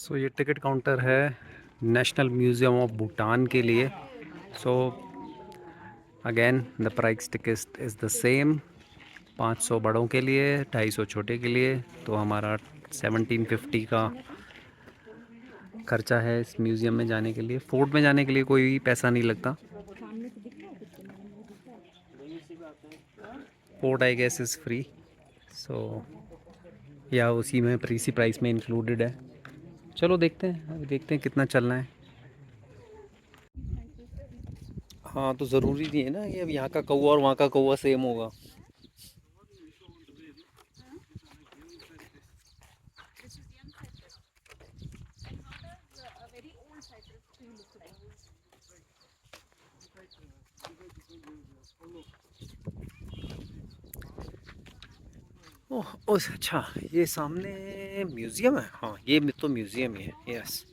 सो ये ticket counter है national museum of Bhutan के लिए। So again the price ticket is the same. 500 बड़ों के लिए, 250 छोटे के लिए। तो हमारा 1750 का खर्चा है इस म्यूज़ियम में जाने के लिए। फोर्ट में जाने के लिए कोई पैसा नहीं लगता। Fort I guess is free. So या उसी में इसी प्राइस में इंक्लूडेड है। चलो देखते हैं, अभी देखते हैं कितना चलना है। हाँ, तो ज़रूरी नहीं है ना ये अब यहाँ का कौवा और वहाँ का कौवा सेम होगा। ओह ओह, अच्छा ये सामने म्यूज़ियम है। हाँ, ये तो म्यूज़ियम ही है। यस,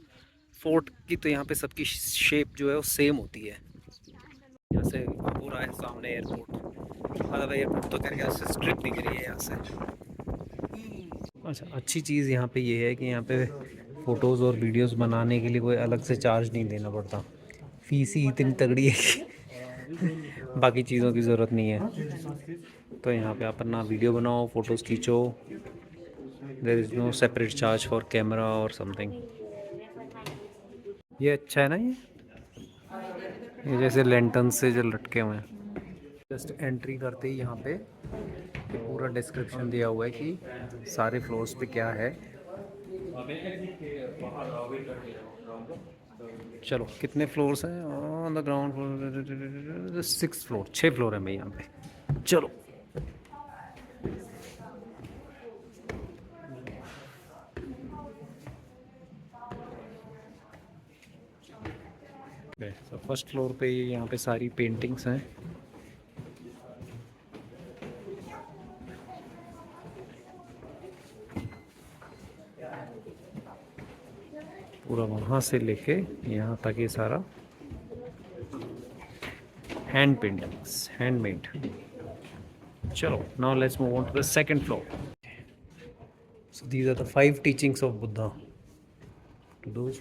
फोर्ट की तो यहाँ पे सबकी शेप जो है वो सेम होती है। यहाँ से पूरा है सामने एयरपोर्ट। मतलब एयरपोर्ट तो कर यहाँ से स्ट्रिप दिख रही है यहाँ से। अच्छा, अच्छी चीज़ यहाँ पे ये है कि यहाँ पे फ़ोटोज़ और वीडियोस बनाने के लिए कोई अलग से चार्ज नहीं देना पड़ता। फीस ही इतनी तगड़ी है कि बाकी चीज़ों की ज़रूरत नहीं है। तो यहाँ पे आप अपना वीडियो बनाओ, फ़ोटोज़ खींचो। There is no separate charge for camera और समथिंग। ये अच्छा है ना ये जैसे लैंटर्न से जो लटके हुए हैं। जस्ट एंट्री करते ही यहाँ पे ये पूरा डिस्क्रिप्शन दिया हुआ है कि सारे फ्लोर्स पे क्या है। चलो, कितने फ्लोर्स हैं on the ground floor? 6 floor, 6 floor है भाई यहाँ पे। चलो तो फर्स्ट फ्लोर पे यहाँ पे सारी पेंटिंग्स हैं। पूरा वहाँ से लेके यहाँ तक ये सारा हैंड पेंटिंग्स, हैंडमेड। चलो, now let's move on to the second floor. So these are the 5 teachings of Buddha to those.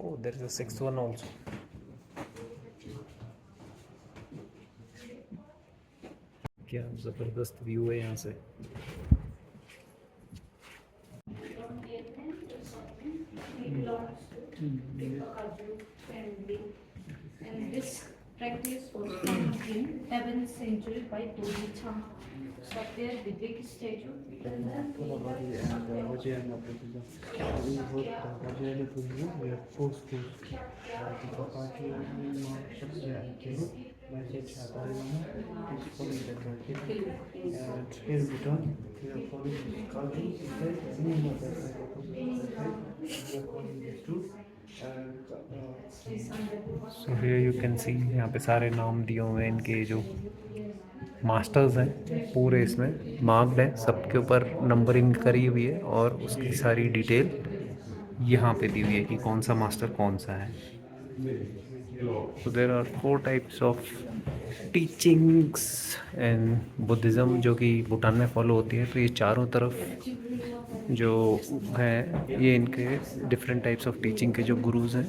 Oh, there is a sixth one also. क्या ज़बरदस्त व्यू है यहाँ से। And this practice was found in 11th century by Bodhicham. So there the big statue. So here you can see, यहाँ पे सारे नाम दिए हुए हैं इनके जो मास्टर्स हैं। पूरे इसमें मार्क्ड है, सबके ऊपर नंबरिंग करी हुई है और उसकी सारी डिटेल यहाँ पे दी हुई है कि कौन सा मास्टर कौन सा है। So there are 4 types of teachings in Buddhism जो कि भूटान में फॉलो होती है। तो ये चारों तरफ जो है ये इनके डिफरेंट टाइप्स ऑफ टीचिंग के जो गुरुज हैं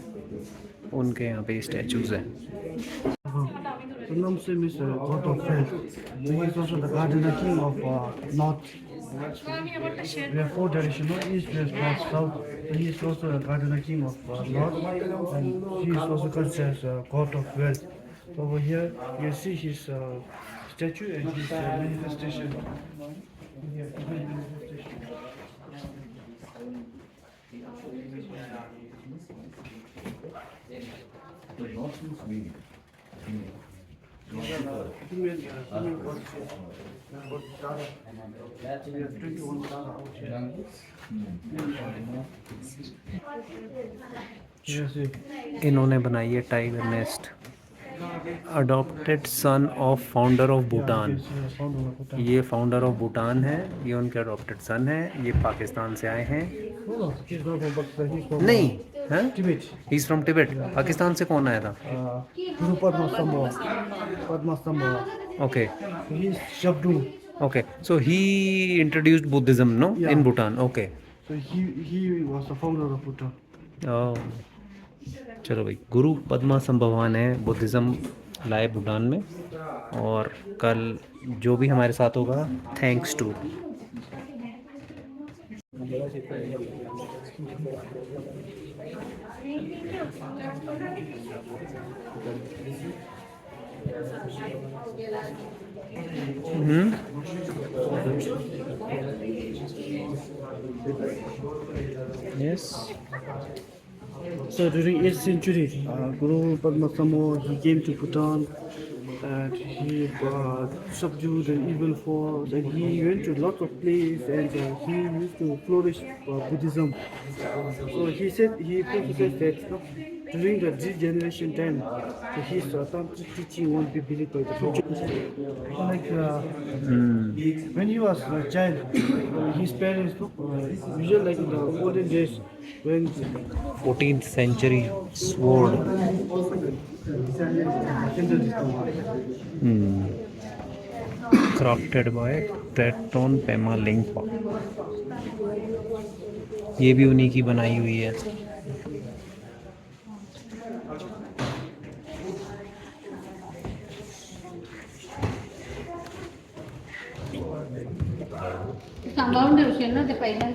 उनके यहाँ पे स्टैचूज़ हैं। The Nam Sim is God of faith. He is also the Gardener King of North. We have 4 traditional, East, West, North, South. He is also the Gardener King of North, and he is also considered as God of wealth. Over here, you see his statue and his manifestation. Here, his manifestation. इन्होंने बनाई है tiger nest. Adopted son of founder of Bhutan. Yes, yes, founder of Bhutan. ये founder of Bhutan है, ये उनके adopted सन है, ये पाकिस्तान से आए हैं। No, no, he's not from Pakistan, he's from नहीं हैं, Tibet. He is from Tibet. Pakistan से कौन आया था? Guru Padma Sambhava. Okay He's Shabdung. Okay, so he introduced Buddhism no Yeah. In Bhutan. Okay So he was the founder of Bhutan. चलो भाई, गुरु पद्मा संभवा ने Buddhism लाए भूटान में, और कल जो भी हमारे साथ होगा, thanks to. Yes, So during 8th century, Guru Padma Sambhava, he came to Bhutan and he subdued an evil force, and he went to lots of places, and he used to flourish Buddhism. So he prophesied that during the generation time, so his tantric teaching won't be believed by the future. Like when he was a child, his parents, usually like in the olden days, when 14th century sword। Crafted by Terton Pema Lingpa. ये भी उन्हीं की बनाई हुई है। Sanggahnya usianya di painan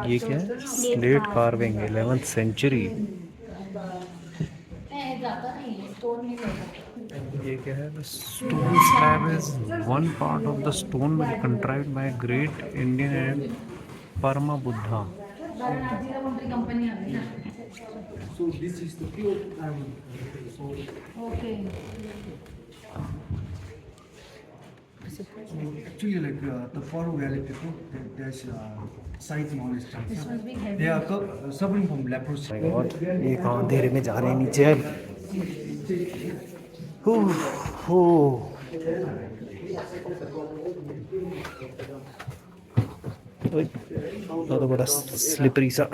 ये क्या है? Slate carving 11th century. ये क्या है? Stone slab is one part of the stone contrived by great Indian and Parama Buddha. so this is the pure diamond. Okay. Actually, like the Paro Valley people, there's sites monasteries. This must be heavy. They are suffering from leprosy. और ये कहाँ अंधेरे में जा रहे हैं नीचे। हो तो बड़ा स्लिपरी सा।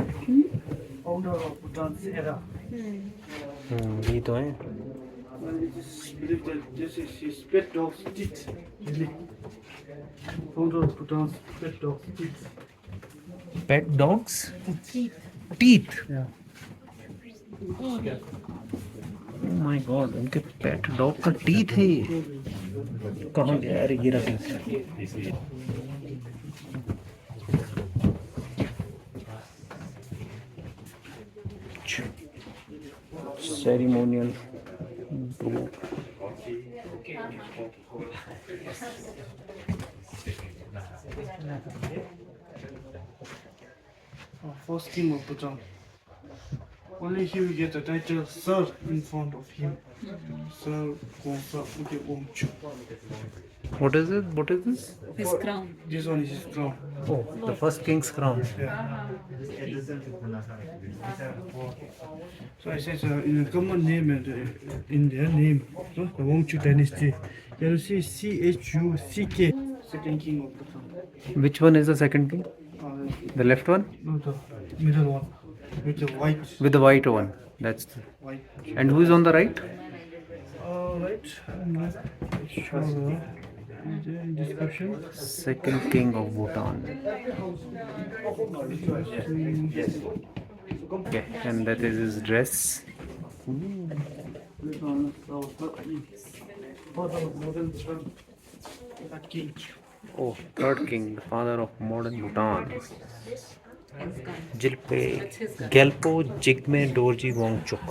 Founder of Bhutan's era. ये तो है। Believe that this is his pet dog's teeth. Really. Founder of Bhutan's pet dog's teeth. Pet dogs teeth. Yeah. My God, उनके पेट डॉग का टीथ है ये। कहाँ गया यार ये रहा teeth? Ceremonial First king of Bhutan. Only he will get the title Sir in front of him. Sir Gongsa Ude Omchu. What is it? What is this? His crown. This one is his crown. Oh, the first king's crown. So I said in a common name and in their name, so the Wangchu dynasty. You will see CHUCK, second king of Bhutan. Which one is the second king? The left one? No, the middle one with the white. With the white one. That's the... White. And who is on the right? Right. I'm not sure. In description. Second king of Bhutan. Okay, and that is his dress. Oh, third king, the father of modern Bhutan. Jilpe Gelpo Jigme Dorji Wangchuk.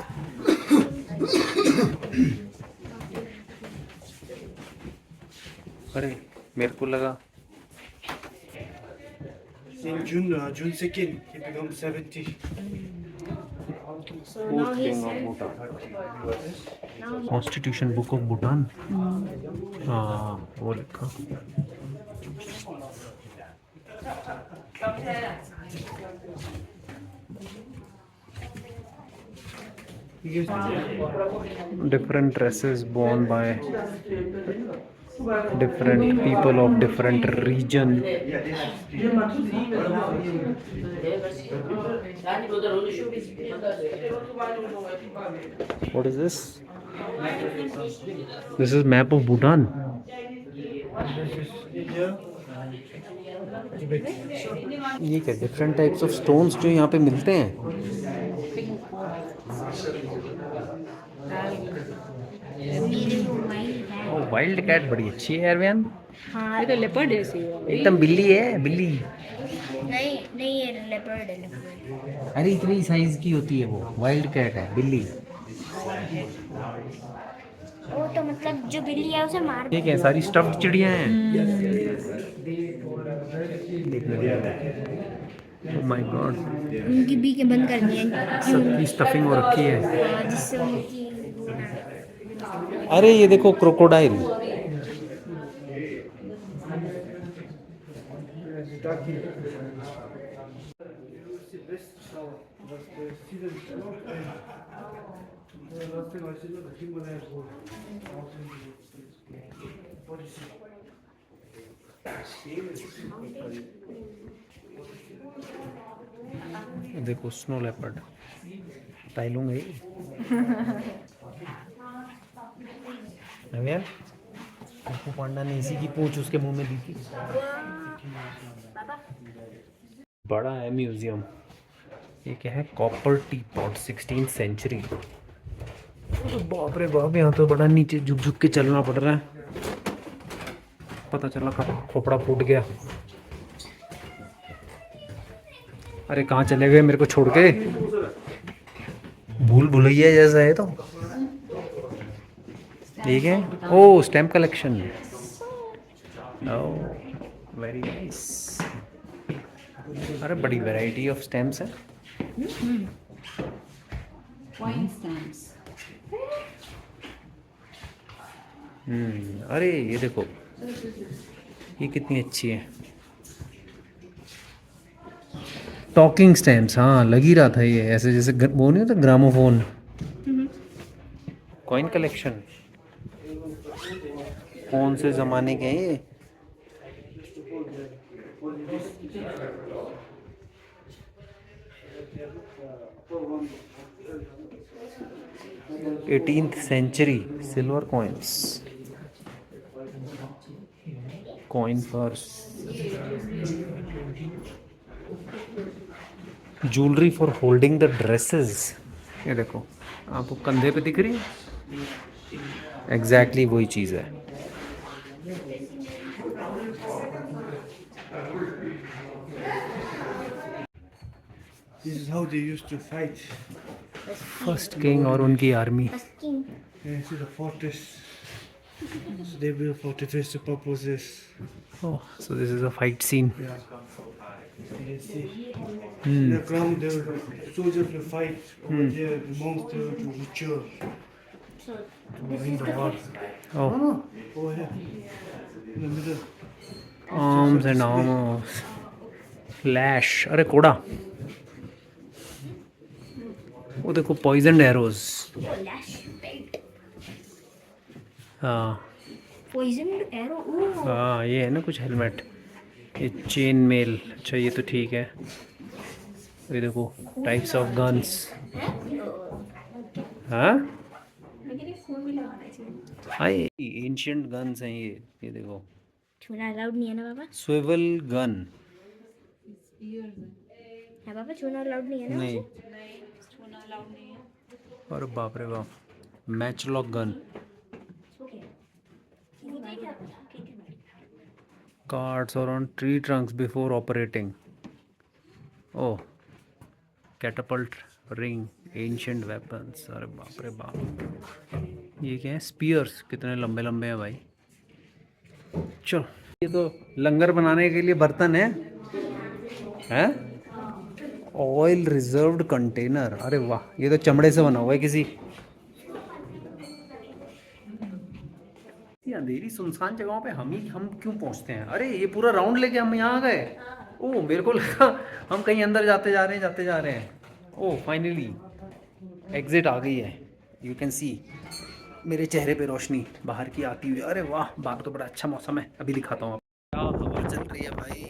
अरे मेरे को लगा In June 2nd, he become 70. So now he said, now he, constitution book of Bhutan, हाँ वो लिखा। Different dresses worn by different people of different region. What is this? This is map of Bhutan. ये क्या different types of stones जो यहाँ पे मिलते हैं। वाइल्ड कैट बड़ी अच्छी है यार। हाँ, ये तो लेपर्ड जैसी है। एकदम बिल्ली है, बिल्ली। नहीं नहीं, ये लेपर्ड है, लेपर्ड। अरे इतनी साइज की होती है वो, वाइल्ड कैट है, बिल्ली। वो तो मतलब जो बिल्ली है उसे मार ठीक है, सारी स्टफ्ड चिड़िया हैं। ओह माय गॉड, उनकी बीकें बंद कर दी हैं सबकी स्टफिंग हो रखी है। जिससे उनकी अरे ये देखो क्रोकोडाइल। देखो स्नो लेपर्ड, टाइलूंगा ये। यार कुकू पांडा ने इसी की पूंछ उसके मुंह में दी थी। बड़ा है म्यूजियम। ये क्या है, copper T pot 16th century. बाप रे बाप, यहाँ तो बड़ा नीचे झुक झुक के चलना पड़ रहा है। पता चला खोपड़ा फूट गया। अरे कहाँ चले गए मेरे को छोड़ के, भूल भुलैया जैसा है तो। ठीक है, oh stamp collection, oh very nice. अरे बड़ी वैरायटी ऑफ स्टैम्प्स है। Coin stamps. अरे ये देखो, ये कितनी अच्छी है, टॉकिंग स्टैम्प्स। हाँ लग ही रहा था ये ऐसे जैसे वो नहीं होता ग्रामोफोन। कॉइन कलेक्शन, कौन से जमाने के हैं ये। Eighteenth century silver coins, coin purse, jewellery for holding the dresses. ये देखो आपको कंधे पे दिख रही है, एग्जैक्टली वही चीज़ है। This is how they used to fight. First king और उनकी army. Asking. Yeah, see the fortress. So they built fortresses to purposes. Oh, so this is a fight scene. Yeah. You can see. In the ground, the soldiers will fight. Over there, the monks they will do ritual So to win the war. Oh, Over here, in the middle. arms and armors. Flash, अरे कोड़ा। वो देखो poison arrows. lash belt. हाँ Poisoned arrow. Ooh. हाँ, ये है ना कुछ helmet. ये चेन मेल, अच्छा ये तो ठीक है। ये देखो टाइप्स ऑफ गन्स। हाँ हाँ, एंशियंट गन्स हैं ये देखो। छूना अलाउड नहीं है ना पापा? स्विवल गन, है पापा, छूना अलाउड नहीं है ना? नहीं। और बाप रे बाप, मैच लॉक गन, कार्ड्स और on tree Trunks before operating. Oh, Catapult ring, ancient weapons. अरे बाप रे बाप, ये क्या है, स्पीयर्स, कितने लंबे लंबे हैं भाई। चलो, ये तो लंगर बनाने के लिए बर्तन है, हैं? ऑयल रिजर्व्ड कंटेनर, अरे वाह, ये तो चमड़े से बना हुआ है किसी। ये अंधेरी सुनसान जगहों पे हम क्यों पहुंचते हैं? अरे ये पूरा राउंड लेके हम यहाँ आ गए। ओह, मेरे को लगा हम कहीं अंदर जाते जा रहे हैं। ओह, फाइनली एग्जिट आ गई है। यू कैन सी मेरे चेहरे पे रोशनी बाहर की आती हुई। अरे वाह, बाहर तो बड़ा अच्छा मौसम है। अभी दिखाता हूँ आपको क्या हवा चल रही है भाई।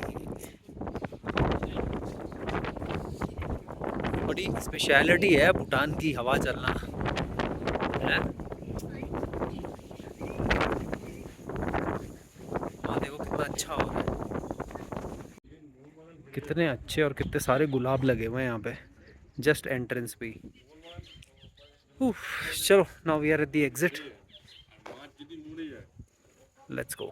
बड़ी स्पेशलिटी है भूटान की हवा चलना है। हाँ देखो कितना अच्छा हो रहा है, कितने अच्छे और कितने सारे गुलाब लगे हुए हैं यहाँ पे जस्ट एंट्रेंस पे ही। उफ, चलो now we are at the exit, let's go.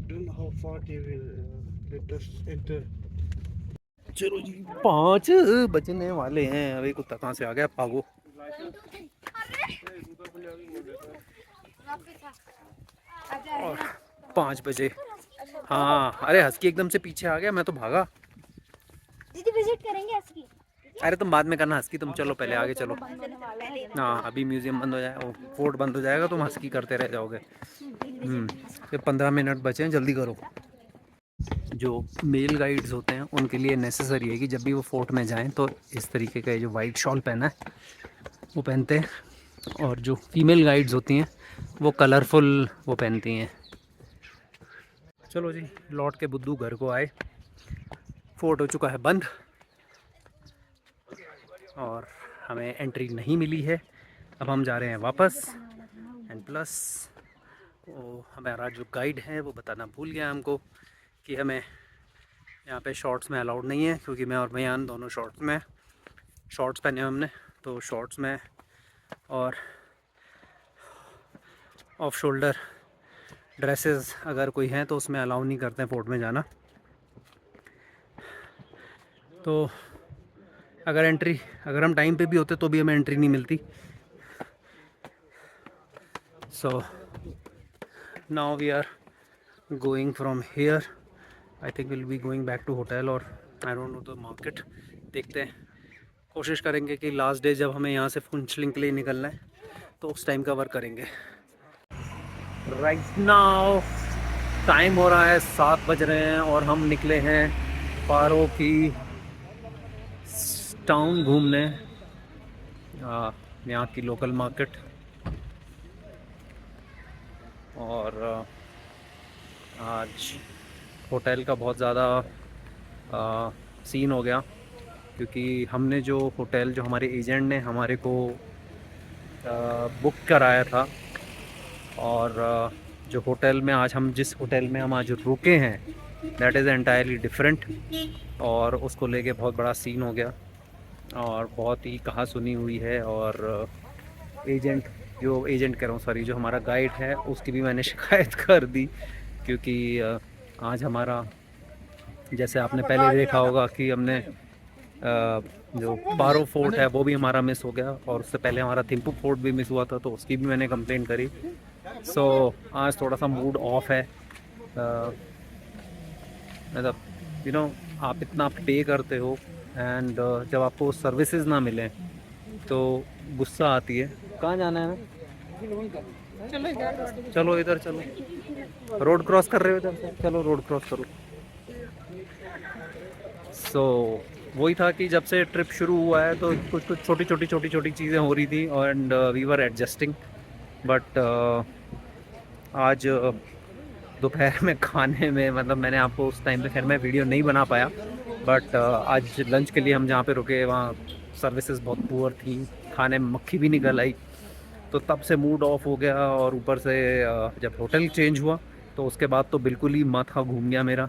I don't know how far they will let us enter. चलो जी, 5 बजने वाले हैं। अभी कुत्ता कहाँ से आ गया, भागो। 5 बजे, हाँ। अरे हस्की एकदम से पीछे आ गया, मैं तो भागा। दीदी विजिट करेंगे हस्की? अरे तुम बाद में करना हस्की, तुम चलो पहले आगे चलो। हाँ, अभी म्यूजियम बंद हो जाएगा, फोर्ट बंद हो जाएगा, तुम हस्की करते रह जाओगे। ये 15 मिनट बचे हैं, जल्दी करो। जो मेल गाइड्स होते हैं उनके लिए नेसेसरी है कि जब भी वो फोर्ट में जाएं तो इस तरीके का जो वाइट शॉल पहना है वो पहनते हैं, और जो फीमेल गाइड्स होती हैं वो कलरफुल वो पहनती हैं। चलो जी, लौट के बुद्धू घर को आए। फोर्ट हो चुका है बंद और हमें एंट्री नहीं मिली है। अब हम जा रहे हैं वापस। एंड प्लस वो हमारा जो गाइड है वो बताना भूल गया हमको कि हमें यहाँ पे शॉर्ट्स में अलाउड नहीं है, क्योंकि मैं और बयान दोनों शॉर्ट्स पहने हमने, तो शॉर्ट्स में और ऑफ शोल्डर ड्रेसेस अगर कोई हैं तो उसमें अलाउ नहीं करते हैं फोर्ट में जाना। तो अगर हम टाइम पे भी होते तो भी हमें एंट्री नहीं मिलती। So now we are going from here. I think will be going back to hotel और I don't know the market. देखते हैं, कोशिश करेंगे कि लास्ट डे जब हमें यहाँ से फुंचलिंग के लिए निकलना है तो उस टाइम कवर करेंगे। राइट नाउ टाइम हो रहा है 7 बज रहे हैं और हम निकले हैं पारो की टाउन घूमने, यहाँ की लोकल मार्केट। और आज होटल का बहुत ज़्यादा सीन हो गया, क्योंकि हमने जो होटल जो हमारे एजेंट ने हमारे को बुक कराया था, और जो होटल में आज हम जिस होटल में हम आज रुके हैं दैट इज़ एंटायरली डिफरेंट, और उसको लेके बहुत बड़ा सीन हो गया और बहुत ही कहा सुनी हुई है। और जो हमारा गाइड है उसकी भी मैंने शिकायत कर दी, क्योंकि आज हमारा, जैसे आपने पहले देखा होगा कि हमने जो पारो फोर्ट है वो भी हमारा मिस हो गया, और उससे पहले हमारा थिम्पू फोर्ट भी मिस हुआ था, तो उसकी भी मैंने कंप्लेंट करी। सो आज थोड़ा सा मूड ऑफ है। मतलब आप इतना पे करते हो एंड जब आपको सर्विसेज ना मिलें तो गुस्सा आती है। कहाँ जाना है हमें? चलो इधर चलो, रोड क्रॉस कर रहे हो इधर से, चलो रोड क्रॉस करो। सो वही था कि जब से ट्रिप शुरू हुआ है तो कुछ छोटी चीज़ें हो रही थी and we were adjusting. But आज दोपहर में खाने में, मतलब मैंने आपको उस टाइम पे खैर मैं वीडियो नहीं बना पाया, बट आज लंच के लिए हम जहाँ पे रुके वहाँ सर्विसेज बहुत पुअर थी, खाने में मक्खी भी निकल आई, तो तब से मूड ऑफ हो गया। और ऊपर से जब होटल चेंज हुआ तो उसके बाद तो बिल्कुल ही माथा घूम गया मेरा।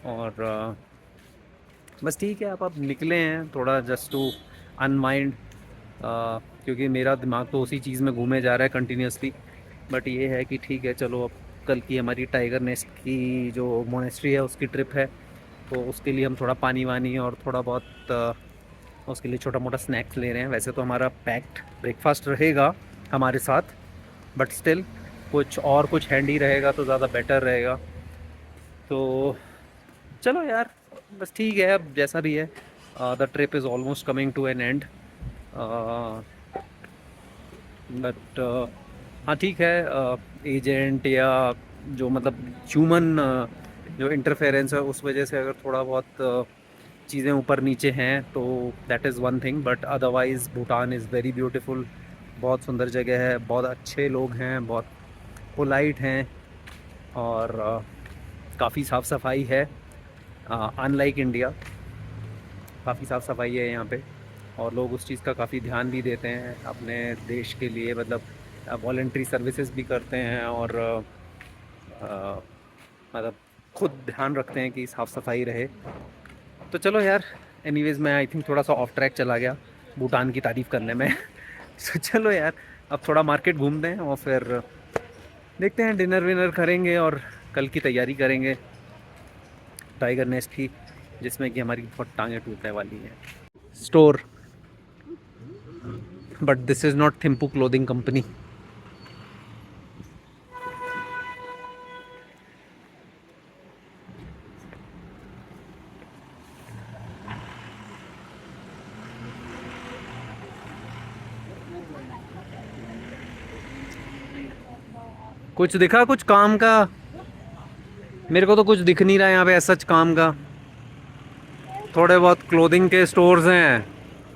और बस ठीक है, अब निकले हैं थोड़ा जस्ट टू अनवाइंड, क्योंकि मेरा दिमाग तो उसी चीज़ में घूमे जा रहा है कंटिन्यूसली। बट ये है कि ठीक है, चलो अब कल की हमारी टाइगर नेस्ट की जो मोनेस्ट्री है उसकी ट्रिप है, तो उसके लिए हम थोड़ा पानी वानी और थोड़ा बहुत उसके लिए छोटा मोटा स्नैक्स ले रहे हैं। वैसे तो हमारा पैक्ड ब्रेकफास्ट रहेगा हमारे साथ, बट स्टिल कुछ हैंडी रहेगा तो ज़्यादा बेटर रहेगा। तो चलो यार, बस ठीक है, अब जैसा भी है। The trip is almost coming to an end, but हाँ ठीक है। एजेंट या जो मतलब ह्यूमन जो इंटरफेरेंस है उस वजह से अगर थोड़ा बहुत चीज़ें ऊपर नीचे हैं तो that is one thing, but otherwise Bhutan is very beautiful. बहुत सुंदर जगह है, बहुत अच्छे लोग हैं, बहुत पोलाइट हैं, और काफ़ी साफ़ सफाई है। अनलाइक इंडिया, काफ़ी साफ़ सफाई है यहाँ पे, और लोग उस चीज़ का काफ़ी ध्यान भी देते हैं अपने देश के लिए। मतलब वॉलंटरी सर्विसेज भी करते हैं, और मतलब खुद ध्यान रखते हैं कि साफ़ सफाई रहे। तो चलो यार, एनीवेज़ मैं आई थिंक थोड़ा सा ऑफ ट्रैक चला गया भूटान की तारीफ़ करने में। तो चलो यार, अब थोड़ा मार्केट घूमते हैं और फिर देखते हैं, डिनर विनर करेंगे और कल की तैयारी करेंगे टाइगर नेस्ट की, जिसमें कि हमारी बहुत टांगें टूटने वाली हैं। Store, but this is not Thimphu clothing company. कुछ दिखा कुछ काम का? मेरे को तो कुछ दिख नहीं रहा है यहाँ पे सच काम का। थोड़े बहुत क्लोथिंग के स्टोर्स हैं,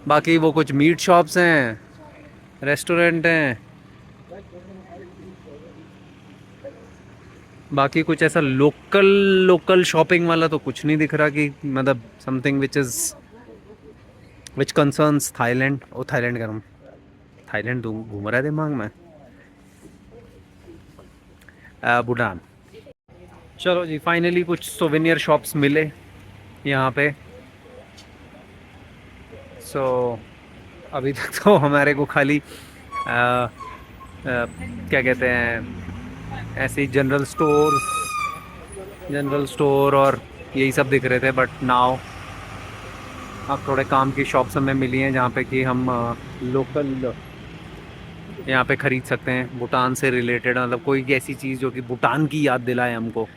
बाकी वो कुछ मीट शॉप्स हैं, रेस्टोरेंट हैं, बाकी कुछ ऐसा लोकल शॉपिंग वाला तो कुछ नहीं दिख रहा कि मतलब something which concerns Thailand. Oh Thailand का, थाईलैंड घूम रहा है दिमाग में। भूटान। चलो जी, फाइनली कुछ सोवेनियर शॉप्स मिले यहाँ पे। सो अभी तक तो हमारे को खाली क्या कहते हैं, ऐसे ही जनरल स्टोर और यही सब दिख रहे थे, बट नाउ अब थोड़े काम की शॉप्स हमें मिली हैं जहाँ पे कि हम लोकल यहाँ पे ख़रीद सकते हैं भूटान से रिलेटेड, मतलब कोई ऐसी चीज़ जो कि भूटान की याद दिलाए हमको।